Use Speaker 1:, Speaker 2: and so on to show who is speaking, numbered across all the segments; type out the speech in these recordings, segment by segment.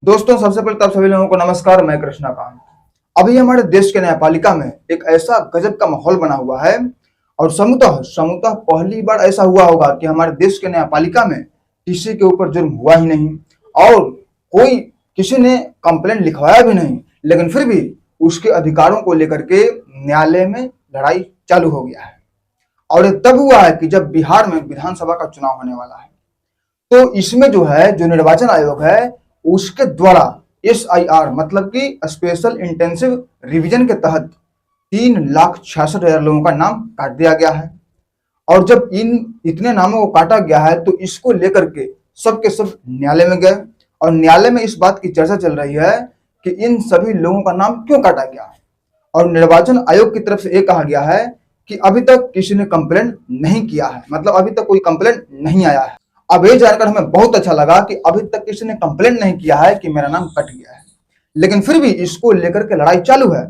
Speaker 1: दोस्तों, सबसे पहले तो आप सभी लोगों को नमस्कार। मैं कृष्णाकांत। अभी हमारे देश के न्यायपालिका में एक ऐसा गजब का माहौल बना हुआ है और समूतः समूतः पहली बार ऐसा हुआ होगा कि हमारे देश के न्यायपालिका में किसी के ऊपर जुर्म हुआ ही नहीं और कोई किसी ने कंप्लेंट लिखवाया भी नहीं, लेकिन फिर भी उसके अधिकारों को लेकर के न्यायालय में लड़ाई चालू हो गया है। और ये तब हुआ है कि जब बिहार में विधानसभा का चुनाव होने वाला है, तो इसमें जो निर्वाचन आयोग है उसके द्वारा SIR मतलब कि स्पेशल इंटेंसिव रिवीजन के तहत 3,66,000 लोगों का नाम काट दिया गया है। और जब इतने नामों को काटा गया है तो इसको लेकर के सब के सब न्यायालय में गए और न्यायालय में इस बात की चर्चा चल रही है कि इन सभी लोगों का नाम क्यों काटा गया है। और निर्वाचन आयोग की तरफ से ये कहा गया है कि अभी तक किसी ने कंप्लेंट नहीं किया है, मतलब अभी तक कोई कंप्लेंट नहीं आया है। अब ये जानकर हमें बहुत अच्छा लगा कि अभी तक किसी ने कंप्लेंट नहीं किया है कि मेरा नाम कट गया है, लेकिन फिर भी इसको लेकर के लड़ाई चालू है।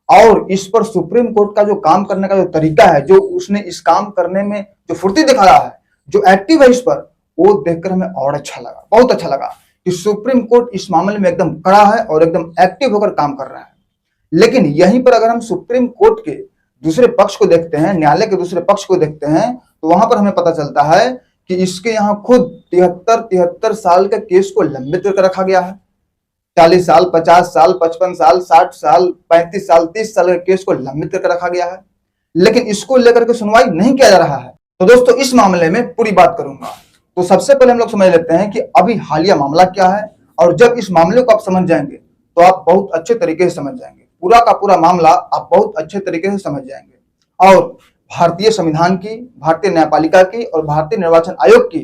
Speaker 1: और इस पर सुप्रीम कोर्ट का जो काम करने का जो तरीका है, जो उसने इस काम करने में जो फुर्ती दिखा रहा है, जो एक्टिव है इस पर, वो देखकर हमें और अच्छा लगा, बहुत अच्छा लगा कि सुप्रीम कोर्ट इस मामले में एकदम कड़ा है और एकदम एक्टिव होकर काम कर रहा है। लेकिन यहीं पर अगर हम सुप्रीम कोर्ट के दूसरे पक्ष को देखते हैं, न्यायालय के दूसरे पक्ष को देखते हैं, तो वहां पर हमें पता चलता है कि इसके यहाँ खुद 73 साल के केस को लंबित करके रखा गया है। 40 साल, 50 साल, 55 साल, 60 साल, 35 साल, 30 साल के केस को लंबित करके रखा गया है, लेकिन इसको लेकर के सुनवाई नहीं किया जा रहा है। तो दोस्तों, इस मामले में पूरी बात करूंगा। तो सबसे पहले हम लोग समझ लेते हैं कि अभी हालिया मामला क्या है, और जब इस मामले को आप समझ जाएंगे तो आप बहुत अच्छे तरीके से समझ जाएंगे। पूरा का पूरा मामला आप बहुत अच्छे तरीके से समझ जाएंगे और भारतीय संविधान की, भारतीय न्यायपालिका की और भारतीय निर्वाचन आयोग की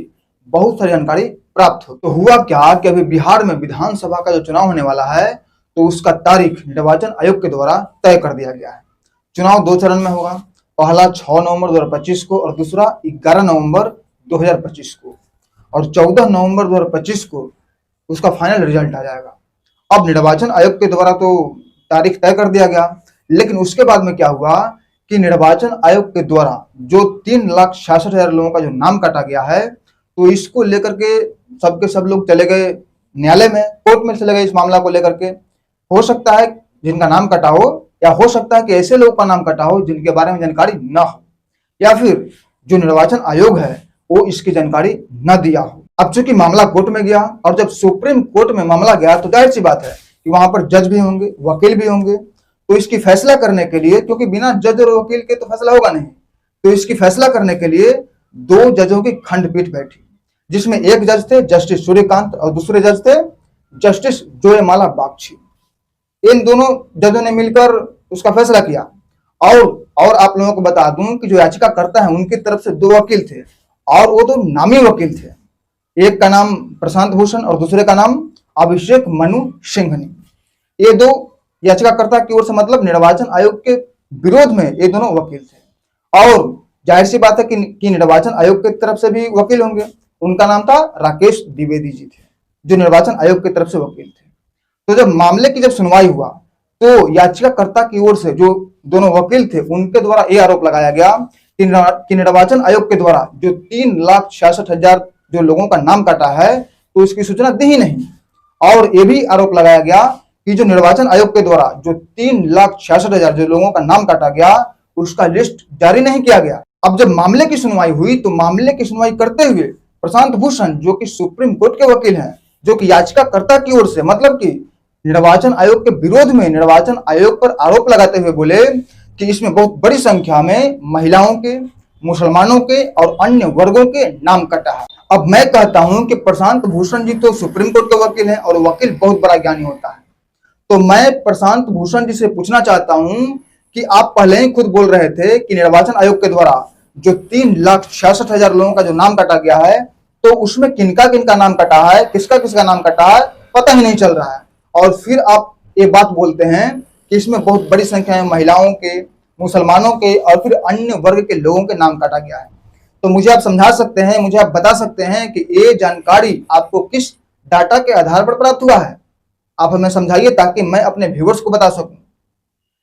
Speaker 1: बहुत सारी जानकारी प्राप्त हो। तो हुआ क्या कि अभी बिहार में विधानसभा का जो चुनाव होने वाला है, तो उसका तारीख निर्वाचन आयोग के द्वारा तय कर दिया गया है। चुनाव 2 चरण में होगा, पहला 6 नवंबर 2025 को और दूसरा 11 नवंबर 2025 को, और 14 नवंबर 2025 को उसका फाइनल रिजल्ट आ जाएगा। अब निर्वाचन आयोग के द्वारा तो तारीख तय कर दिया गया, लेकिन उसके बाद में क्या हुआ कि निर्वाचन आयोग के द्वारा जो 3,66,000 लोगों का जो नाम काटा गया है, तो इसको लेकर के सबके सब लोग चले गए न्यायालय में, कोर्ट में चले गए इस मामला को लेकर के। हो सकता है जिनका नाम कटा हो, या हो सकता है कि ऐसे लोगों का नाम कटा हो जिनके बारे में जानकारी ना हो, या फिर जो निर्वाचन आयोग है वो इसकी जानकारी न दिया हो। अब चूंकि मामला कोर्ट में गया, और जब सुप्रीम कोर्ट में मामला गया तो जाहिर सी बात है कि वहां पर जज भी होंगे, वकील भी होंगे। तो इसकी फैसला करने के लिए, क्योंकि बिना जज और वकील के तो फैसला होगा नहीं, तो इसकी फैसला करने के लिए 2 जजों की खंडपीठ बैठी, जिसमें एक जज थे जस्टिस सूर्यकांत और दूसरे जज थे जस्टिस जोयमाला बागची। इन दोनों जजों ने मिलकर उसका फैसला किया। और आप लोगों को बता दूं कि जो याचिका करता है उनकी तरफ से 2 वकील थे, और वो 2 नामी वकील थे। एक का नाम प्रशांत भूषण और दूसरे का नाम अभिषेक मनु सिंघनी। ये 2 याचिकाकर्ता की ओर से, मतलब निर्वाचन आयोग के विरोध में ये दोनों वकील थे। और जाहिर सी बात है कि निर्वाचन आयोग की तरफ से भी वकील होंगे। उनका नाम था राकेश द्विवेदी जी थे, जो निर्वाचन आयोग की तरफ से वकील थे। तो जब मामले की सुनवाई हुआ, तो याचिकाकर्ता की ओर से जो दोनों वकील थे उनके द्वारा यह आरोप लगाया गया कि निर्वाचन आयोग के द्वारा जो 3,66,000 जो लोगों का नाम काटा है, तो उसकी सूचना दी ही नहीं। और यह भी आरोप लगाया गया कि जो निर्वाचन आयोग के द्वारा जो 3,66,000 जो लोगों का नाम काटा गया, उसका लिस्ट जारी नहीं किया गया। अब जब मामले की सुनवाई हुई, तो मामले की सुनवाई करते हुए प्रशांत भूषण, जो कि सुप्रीम कोर्ट के वकील हैं, जो कि याचिकाकर्ता की ओर से, मतलब कि निर्वाचन आयोग के विरोध में निर्वाचन आयोग पर आरोप लगाते हुए बोले कि इसमें बहुत बड़ी संख्या में महिलाओं के, मुसलमानों के और अन्य वर्गों के नाम कटा है। अब मैं कहता हूं कि प्रशांत भूषण जी तो सुप्रीम कोर्ट के वकील हैं, और वकील बहुत बड़ा ज्ञानी होता है। तो मैं प्रशांत भूषण जी से पूछना चाहता हूं कि आप पहले ही खुद बोल रहे थे कि निर्वाचन आयोग के द्वारा जो 3,66,000 लोगों का जो नाम काटा गया है, तो उसमें किनका किनका नाम कटा है, किसका किसका नाम कटा है, पता ही नहीं चल रहा है। और फिर आप ये बात बोलते हैं कि इसमें बहुत बड़ी संख्या में महिलाओं के, मुसलमानों के और फिर अन्य वर्ग के लोगों के नाम काटा गया है। तो मुझे आप समझा सकते हैं, मुझे आप बता सकते हैं कि ये जानकारी आपको किस डाटा के आधार पर प्राप्त हुआ है? आप हमें समझाइए ताकि मैं अपने व्यूअर्स को बता सकूं।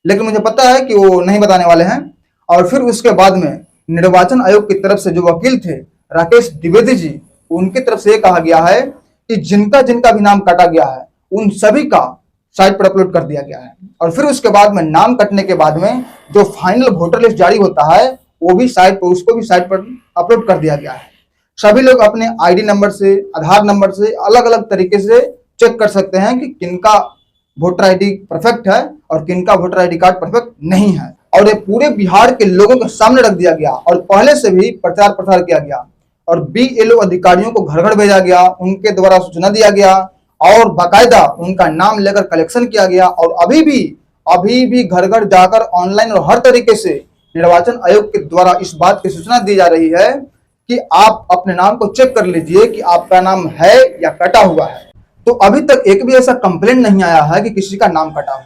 Speaker 1: लेकिन मुझे पता है कि वो नहीं बताने वाले हैं। और फिर उसके बाद में निर्वाचन आयोग की तरफ से जो वकील थे राकेश द्विवेदी जी, उनकी तरफ से ये कहा गया है कि जिनका जिनका भी नाम काटा गया है उन सभी का साइट पर अपलोड कर दिया गया है। और फिर उसके बाद में नाम कटने के बाद में जो फाइनल वोटर लिस्ट जारी होता है वो भी साइट पर, उसको भी साइट पर अपलोड कर दिया गया है। सभी लोग अपने आईडी नंबर से, आधार नंबर से अलग अलग तरीके से चेक कर सकते हैं कि किनका वोटर आईडी परफेक्ट है और किनका वोटर आईडी कार्ड परफेक्ट नहीं है। और ये पूरे बिहार के लोगों के सामने रख दिया गया और पहले से भी प्रचार प्रसार किया गया और बीएलओ अधिकारियों को घर घर भेजा गया, उनके द्वारा सूचना दिया गया और बाकायदा उनका नाम लेकर कलेक्शन किया गया। और अभी भी घर घर जाकर ऑनलाइन और हर तरीके से निर्वाचन आयोग के द्वारा इस बात की सूचना दी जा रही है कि आप अपने नाम को चेक कर लीजिए कि आपका नाम है या कटा हुआ है। तो अभी तक एक भी ऐसा कंप्लेंट नहीं आया है कि किसी का नाम कटा हो।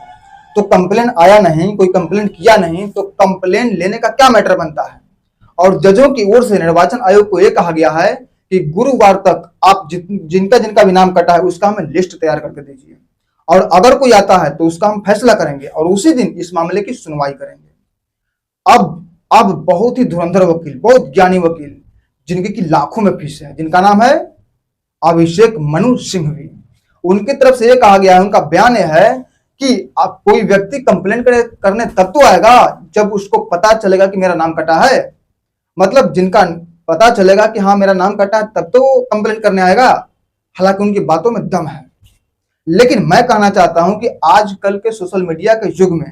Speaker 1: तो कंप्लेंट आया नहीं, कोई कंप्लेंट किया नहीं, तो कंप्लेंट लेने का क्या मैटर बनता है। और जजों की ओर से निर्वाचन आयोग को यह कहा गया है कि गुरुवार तक आप जिनका जिनका भी नाम कटा है उसका हमें लिस्ट तैयार करके दीजिए और अगर कोई आता है तो उसका हम फैसला करेंगे और उसी दिन इस मामले की सुनवाई करेंगे। अब बहुत ही धुरंधर वकील, बहुत ज्ञानी वकील, जिनकी की लाखों में फीस है, जिनका नाम है अभिषेक मनु सिंघवी, उनकी तरफ से यह कहा गया है, उनका बयान है कि आप कोई व्यक्ति कंप्लेंट करने तब तो आएगा जब उसको पता चलेगा कि मेरा नाम कटा है। मतलब जिनका पता चलेगा कि हाँ मेरा नाम कटा है तब तो कंप्लेंट करने आएगा। हालांकि उनकी बातों में दम है। लेकिन मैं कहना चाहता हूं कि आजकल के सोशल मीडिया के युग में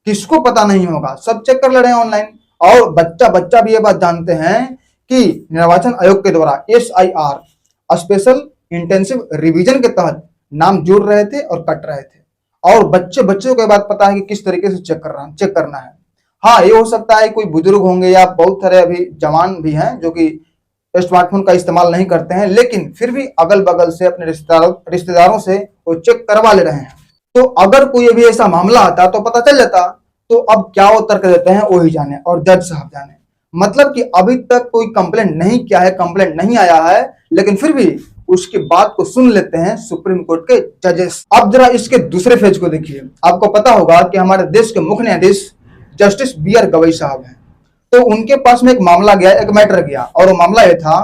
Speaker 1: किसको पता नहीं होगा, सब चेक कर ले रहे हैं ऑनलाइन। और बच्चा भी ये बात जानते हैं कि निर्वाचन आयोग के द्वारा SIR स्पेशल इंटेंसिव रिवीजन के तहत नाम जोड़ रहे थे और कट रहे थे। और बच्चों को बात पता है कि किस तरीके से चेक करना है। हाँ, ये हो सकता है कोई बुजुर्ग होंगे या बहुत सारे अभी जवान भी हैं जो कि स्मार्टफोन का इस्तेमाल नहीं करते हैं, लेकिन फिर भी अगल बगल से अपने रिश्तेदारों से वो चेक करवा ले रहे हैं। तो अगर कोई भी ऐसा मामला आता तो पता चल जाता। तो अब क्या वो तर्क देते हैं वही जाने और जज साहब जाने। मतलब कि अभी तक कोई कंप्लेंट नहीं किया है, कंप्लेंट नहीं आया है, लेकिन फिर भी उसकी बात को सुन लेते हैं सुप्रीम कोर्ट के जजेस। अब जरा इसके दूसरे फेज को देखिए। आपको पता होगा कि हमारे देश के मुख्य न्यायाधीश जस्टिस BR गवई साहब हैं। तो उनके पास में एक मामला गया, एक मैटर गया, और वो मामला यह था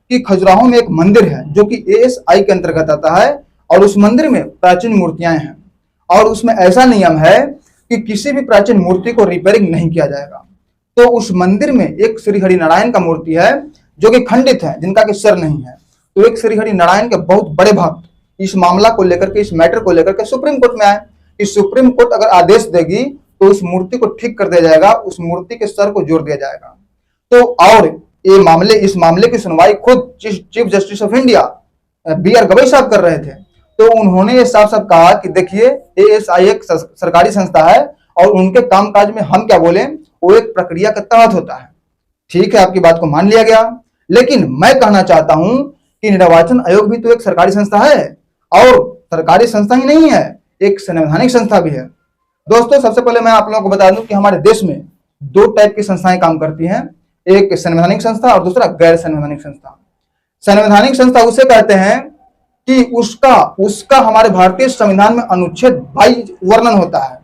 Speaker 1: कि खजुराहो में एक मंदिर है जो कि ASI के अंतर्गत आता है और उस मंदिर में प्राचीन मूर्तियां हैं और उसमें ऐसा नियम है कि किसी भी प्राचीन मूर्ति को रिपेयरिंग नहीं किया जाएगा। तो उस मंदिर में एक श्री हरि नारायण का मूर्ति है जो कि खंडित है, जिनका कि सिर नहीं है। तो एक श्री हरि नारायण के बहुत बड़े भक्त इस मामला को लेकर के, इस मैटर को लेकर के सुप्रीम कोर्ट में आए कि सुप्रीम कोर्ट अगर आदेश देगी तो उस मूर्ति को ठीक कर दिया जाएगा, उस मूर्ति के सर को जोड़ दिया जाएगा। तो और इस मामले की सुनवाई खुद chief justice of India BR Gavai साहब कर रहे थे। तो उन्होंने ये साफ साफ कहा कि देखिए ASI एक सरकारी संस्था है और उनके कामकाज में हम क्या बोले, वो एक प्रक्रिया के तहत होता है। ठीक है, आपकी बात को मान लिया गया, लेकिन मैं कहना चाहता हूं कि निर्वाचन आयोग भी तो एक सरकारी संस्था है और सरकारी संस्था ही नहीं है, एक संवैधानिक संस्था भी है। दोस्तों, सबसे पहले मैं आप लोगों को बता दूं कि हमारे देश में दो टाइप की संस्थाएं काम करती हैं, एक संवैधानिक संस्था और दूसरा गैर संवैधानिक संस्था। संवैधानिक संस्था उसे कहते हैं कि उसका हमारे भारतीय संविधान में अनुच्छेद 22 वर्णन होता है।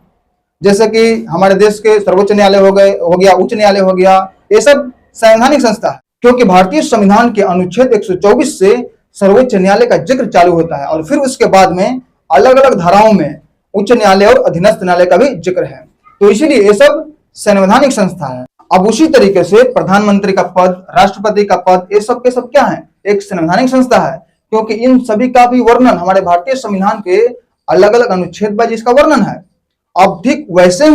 Speaker 1: जैसे कि हमारे देश के सर्वोच्च न्यायालय हो गया, उच्च न्यायालय हो गया, ये सब संवैधानिक संस्था है, क्योंकि भारतीय संविधान के अनुच्छेद 124 से सर्वोच्च न्यायालय का जिक्र चालू होता है और फिर उसके बाद में अलग अलग धाराओं में उच्च न्यायालय और अधीनस्थ न्यायालय का भी जिक्र है। तो इसीलिए ये सब संवैधानिक संस्था है। अब उसी तरीके से प्रधानमंत्री का पद, राष्ट्रपति का पद, ये सब के सब क्या है, एक संवैधानिक संस्था है, क्योंकि इन सभी का भी वर्णन हमारे भारतीय संविधान के अलग अलग अनुच्छेद पर जिसका वर्णन है। अब ठीक वैसे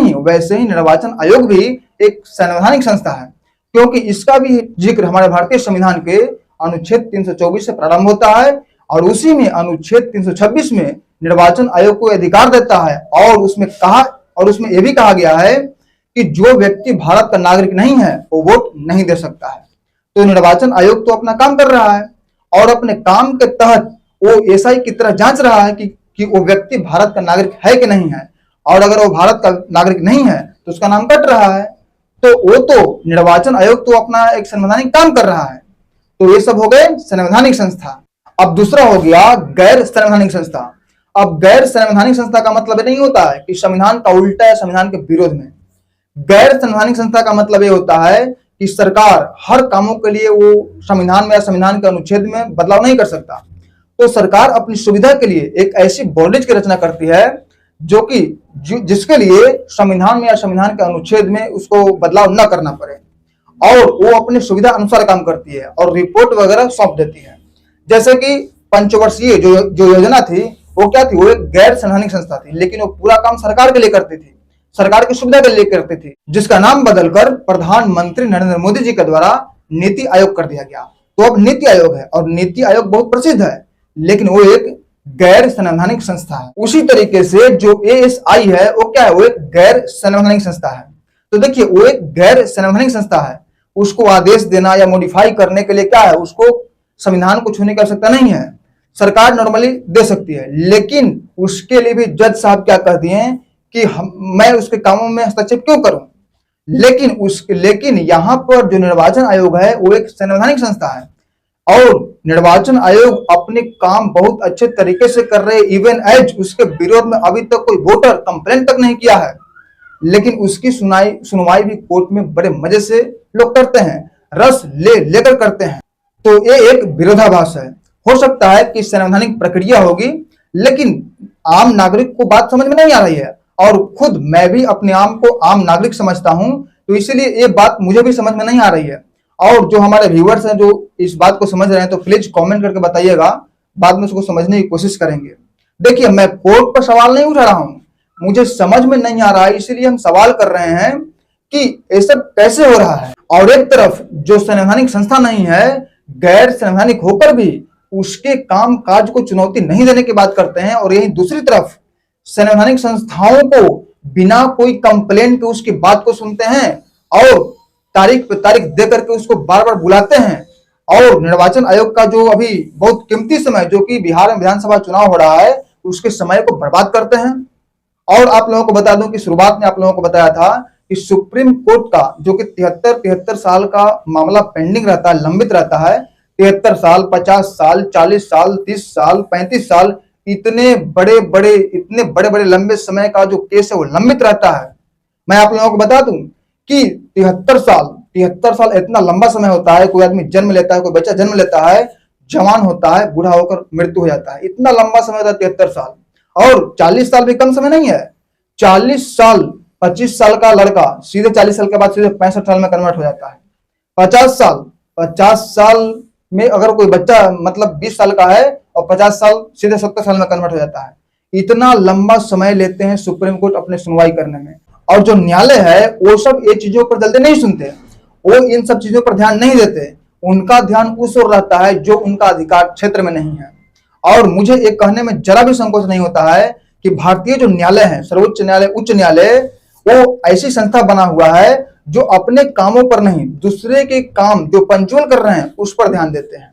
Speaker 1: ही निर्वाचन आयोग भी एक संवैधानिक संस्था है, क्योंकि इसका भी जिक्र हमारे भारतीय संविधान के अनुच्छेद 324 से प्रारंभ होता है और उसी में अनुच्छेद 326 में निर्वाचन आयोग को अधिकार देता है और उसमें यह भी कहा गया है कि जो व्यक्ति भारत का नागरिक नहीं है वो वोट नहीं दे सकता है। तो निर्वाचन आयोग तो अपना काम कर रहा है और अपने काम के तहत वो एसआई की तरह जांच रहा है कि वो व्यक्ति भारत का नागरिक है कि नहीं है, और अगर वो भारत का नागरिक नहीं है तो उसका नाम कट रहा है। तो वो तो निर्वाचन आयोग तो अपना एक संवैधानिक काम कर रहा है। तो ये सब हो गए संवैधानिक संस्था। अब दूसरा हो गया गैर संवैधानिक संस्था। अब गैर संवैधानिक संस्था का मतलब ये नहीं होता है कि संविधान का उल्टा है, संविधान के विरोध में। गैर संवैधानिक संस्था का मतलब ये होता है कि सरकार हर कामों के लिए वो संविधान में या संविधान के अनुच्छेद में बदलाव नहीं कर सकता। तो सरकार अपनी सुविधा के लिए एक ऐसी बॉडीज की रचना करती है जो कि जिसके लिए संविधान में या संविधान के अनुच्छेद में उसको बदलाव न करना पड़े, और वो अपनी सुविधा अनुसार काम करती है और रिपोर्ट वगैरह सौंप देती है। जैसे कि पंचवर्षीय जो योजना थी, वो क्या थी, वो एक गैर संवैधानिक संस्था थी, लेकिन वो पूरा काम सरकार के लिए करती थी, सरकार की सुविधा के लिए करती थी, जिसका नाम बदलकर प्रधानमंत्री नरेंद्र मोदी जी के द्वारा नीति आयोग कर दिया गया। तो अब नीति आयोग है, और नीति आयोग बहुत प्रसिद्ध है, लेकिन वो एक गैर संवैधानिक संस्था है। उसी तरीके से जो एएसआई है, वो क्या है, वो एक गैर संवैधानिक संस्था है। तो देखिए, वो एक गैर संवैधानिक संस्था है, उसको आदेश देना या मॉडिफाई करने के लिए क्या है, उसको संविधान को छूने की आवश्यकता नहीं है, सरकार नॉर्मली दे सकती है। लेकिन उसके लिए भी जज साहब क्या कहती हैं कि मैं उसके कामों में हस्तक्षेप क्यों करूं। लेकिन यहां पर जो निर्वाचन आयोग है, वो एक संवैधानिक संस्था है, और निर्वाचन आयोग अपने काम बहुत अच्छे तरीके से कर रहे, इवन एज उसके विरोध में अभी तक कोई वोटर कंप्लेंट तक नहीं किया है, लेकिन उसकी सुनवाई भी कोर्ट में बड़े मजे से लोग करते हैं, रस लेकर करते हैं। तो ये एक विरोधाभास है। हो सकता है कि संवैधानिक प्रक्रिया होगी, लेकिन आम नागरिक को बात समझ में नहीं आ रही है, और खुद मैं भी अपने आप को आम नागरिक समझता हूं, तो इसीलिए ये बात मुझे भी समझ में नहीं आ रही है। और जो हमारे व्यूअर्स हैं जो इस बात को समझ रहे हैं, तो प्लीज कमेंट करके बताइएगा, बाद में उसको समझने की कोशिश करेंगे। देखिए, मैं कोर्ट पर सवाल नहीं उठा रहा हूं, मुझे समझ में नहीं आ रहा है, इसलिए हम सवाल कर रहे हैं कि ये सब कैसे हो रहा है। और एक तरफ जो संवैधानिक संस्था नहीं है, गैर संवैधानिक होकर भी उसके काम काज को चुनौती नहीं देने की बात करते हैं, और यही दूसरी तरफ संवैधानिक संस्थाओं को बिना कोई कंप्लेंट के उसकी बात को सुनते हैं, और तारीख पे तारीख दे करके उसको बार बार बुलाते हैं, और निर्वाचन आयोग का जो अभी बहुत कीमती समय, जो कि बिहार में विधानसभा चुनाव हो रहा है, उसके समय को बर्बाद करते हैं। और आप लोगों को बता दूं कि शुरुआत में आप लोगों को बताया था कि सुप्रीम कोर्ट का जो कि 73 साल का मामला पेंडिंग रहता है, लंबित रहता है, 73 साल, 50 साल, 40 साल, 30 साल, 35 साल, इतने बड़े लंबे समय का जो केस है वो लंबित रहता है। मैं आप लोगों को बता दूं कि 73 साल इतना लंबा समय होता है। कोई आदमी जन्म लेता है, कोई बच्चा जन्म लेता है, जवान होता है, बूढ़ा होकर मृत्यु हो जाता है, इतना लंबा समय होता है 73 साल। और 40 साल भी कम समय नहीं है। 40 साल, 25 साल का लड़का सीधे 40 साल के बाद सीधे 65 साल में कन्वर्ट हो जाता है। 50 साल में अगर कोई बच्चा मतलब 20 साल का है, और 50 साल सीधे 70 साल में कन्वर्ट हो जाता है। इतना लंबा समय लेते हैं सुप्रीम कोर्ट अपने सुनवाई करने में। और जो न्यायालय है, वो सब ये चीजों पर जल्दी नहीं सुनते, वो इन सब चीजों पर ध्यान नहीं देते। उनका ध्यान उस ओर रहता है जो उनका अधिकार क्षेत्र में नहीं है। और मुझे ये कहने में जरा भी संकोच नहीं होता है कि भारतीय जो न्यायालय है, सर्वोच्च न्यायालय, उच्च न्यायालय, वो ऐसी संस्था बना हुआ है जो अपने कामों पर नहीं, दूसरे के काम जो पंचुअल कर रहे हैं उस पर ध्यान देते हैं।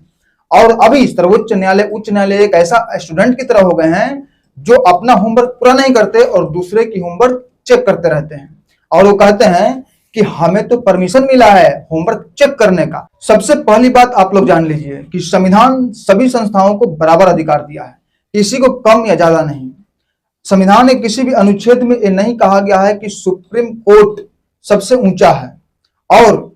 Speaker 1: और अभी सर्वोच्च न्यायालय, उच्च न्यायालय एक ऐसा स्टूडेंट की तरह हो गए हैं जो अपना होमवर्क पूरा नहीं करते और दूसरे की होमवर्क चेक करते रहते हैं। और वो कहते हैं कि हमें तो परमिशन मिला है होमवर्क चेक करने का। सबसे पहली बात आप लोग जान लीजिए कि संविधान सभी संस्थाओं को बराबर अधिकार दिया है, किसी को कम या ज्यादा नहीं। संविधान के किसी भी अनुच्छेद में ये नहीं कहा गया है कि सुप्रीम कोर्ट सबसे ऊंचा है, और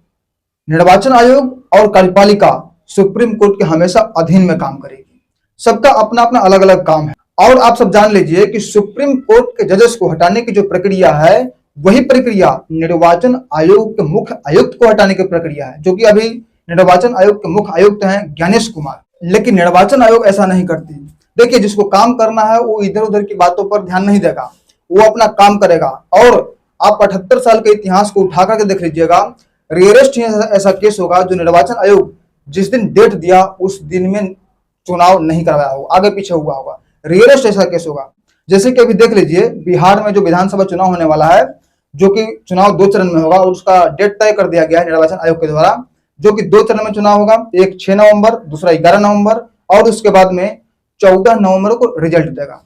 Speaker 1: निर्वाचन आयोग और कार्यपालिका सुप्रीम कोर्ट के हमेशा अधीन में काम करेगी। सबका अपना अपना अलग अलग काम है। और आप सब जान लीजिए कि सुप्रीम कोर्ट के जजेस को हटाने की जो प्रक्रिया है, वही प्रक्रिया निर्वाचन आयोग के मुख्य आयुक्त को हटाने की प्रक्रिया है, जो कि अभी निर्वाचन आयोग के मुख्य आयुक्त हैं ज्ञानेश कुमार। लेकिन निर्वाचन आयोग ऐसा नहीं करती। देखिए, जिसको काम करना है वो इधर उधर की बातों पर ध्यान नहीं देगा, वो अपना काम करेगा। और आप 78 साल के इतिहास को उठा करके देख लीजिएगा, रेयरेस्ट ऐसा केस होगा जो निर्वाचन आयोग जिस दिन डेट दिया उस दिन में चुनाव नहीं करवाया होगा, आगे पीछे हुआ होगा, रेयरेस्ट ऐसा केस होगा। जैसे कि अभी देख लीजिए, बिहार में जो विधानसभा चुनाव होने वाला है, जो कि चुनाव 2 चरण में होगा, और उसका डेट तय कर दिया गया है निर्वाचन आयोग के द्वारा, जो कि 2 चरण में चुनाव होगा, एक 6 नवंबर, दूसरा 11 नवंबर, और उसके बाद में 14 नवंबर को रिजल्ट देगा।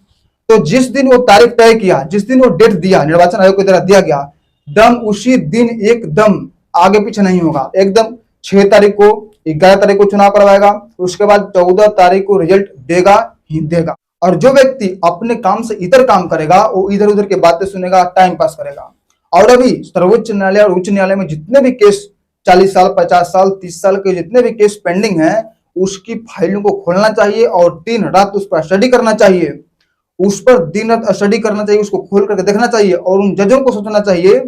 Speaker 1: तो जिस दिन वो तारीख तय किया, जिस दिन वो डेट दिया निर्वाचन आयोग के द्वारा दिया गया, दम उसी दिन एकदम आगे पीछे नहीं होगा, एकदम 6 तारीख को, 11 तारीख को चुनाव करवाएगा, उसके बाद 14 तारीख को रिजल्ट देगा ही देगा। और जो व्यक्ति अपने काम से इतर काम करेगा, वो इधर उधर की बातें सुनेगा, टाइम पास करेगा। और अभी सर्वोच्च न्यायालय और उच्च न्यायालय में जितने भी केस 40 साल, 50 साल, 30 साल के जितने भी केस पेंडिंग हैं, उसकी फाइलों को खोलना चाहिए और दिन रात उस पर स्टडी करना चाहिए, उस पर दिन रात स्टडी करना चाहिए, उसको खोल करके देखना चाहिए और उन जजों को सोचना चाहिए,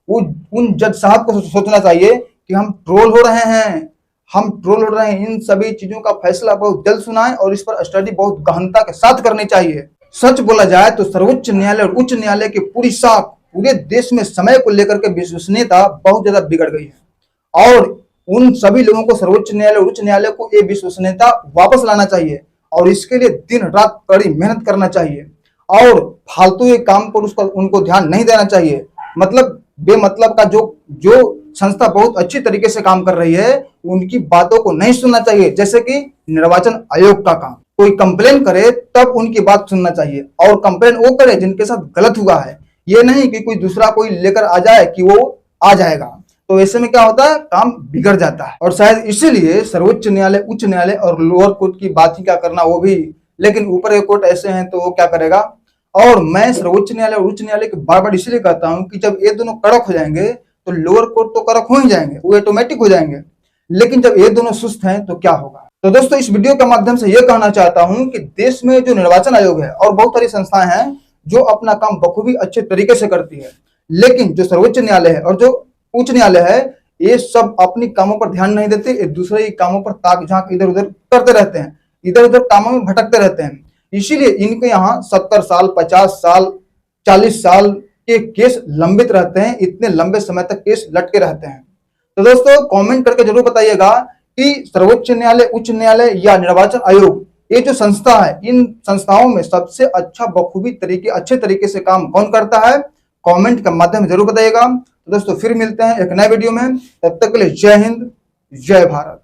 Speaker 1: उन जज साहब को सोचना चाहिए कि हम ट्रोल हो रहे हैं, हम ट्रोल हो रहे हैं। इन सभी चीजों का फैसला बहुत जल्द सुनाएं और इस पर स्टडी बहुत गहनता के साथ करनी चाहिए। सच बोला जाए तो सर्वोच्च न्यायालय और उच्च न्यायालय की पूरी साख पूरे देश में समय को लेकर के विश्वसनीयता बहुत ज्यादा बिगड़ गई है और उन सभी लोगों को सर्वोच्च न्यायालय और उच्च न्यायालय को ये विश्वसनीयता वापस लाना चाहिए और इसके लिए दिन रात कड़ी मेहनत करना चाहिए और फालतू के काम पर उसका उनको ध्यान नहीं देना चाहिए। मतलब बेमतलब का जो जो संस्था बहुत अच्छी तरीके से काम कर रही है उनकी बातों को नहीं सुनना चाहिए, जैसे कि निर्वाचन आयोग का काम। कोई कंप्लेन करे तब उनकी बात सुनना चाहिए और कंप्लेन वो करे जिनके साथ गलत हुआ है, ये नहीं कि कोई दूसरा कोई लेकर आ जाए कि वो आ जाएगा। तो ऐसे में क्या होता है, काम बिगड़ जाता है और शायद इसीलिए सर्वोच्च न्यायालय, उच्च न्यायालय और लोअर कोर्ट की बात ही क्या करना वो भी, लेकिन ऊपर के कोर्ट ऐसे हैं तो वो क्या करेगा। और मैं सर्वोच्च न्यायालय और उच्च न्यायालय के बार बार इसलिए कहता हूं कि जब ये दोनों कड़क हो जाएंगे तो लोअर कोर्ट तो कड़क हो ही जाएंगे, वो ऑटोमेटिक हो जाएंगे, लेकिन जब ये दोनों सुस्त हैं तो क्या होगा। तो दोस्तों इस वीडियो के माध्यम से ये कहना चाहता हूं कि देश में जो निर्वाचन आयोग है और बहुत सारी संस्थाएं हैं जो अपना काम बखूबी अच्छे तरीके से करती है, लेकिन जो सर्वोच्च न्यायालय है और जो उच्च न्यायालय है ये सब अपनी कामों पर ध्यान नहीं देते, एक दूसरे के कामों पर ताक झांक इधर उधर करते रहते हैं, इधर उधर कामों में भटकते रहते हैं। इसीलिए इनके यहाँ 70 साल, 50 साल, 40 साल के केस लंबित रहते हैं, इतने लंबे समय तक केस लटके रहते हैं। तो दोस्तों कमेंट करके जरूर बताइएगा कि सर्वोच्च न्यायालय, उच्च न्यायालय या निर्वाचन आयोग, ये जो संस्था है, इन संस्थाओं में सबसे अच्छा बखूबी तरीके, अच्छे तरीके से काम कौन करता है, कमेंट के माध्यम से जरूर बताइएगा। तो दोस्तों फिर मिलते हैं एक नए वीडियो में, तब तक के लिए जय हिंद, जय भारत।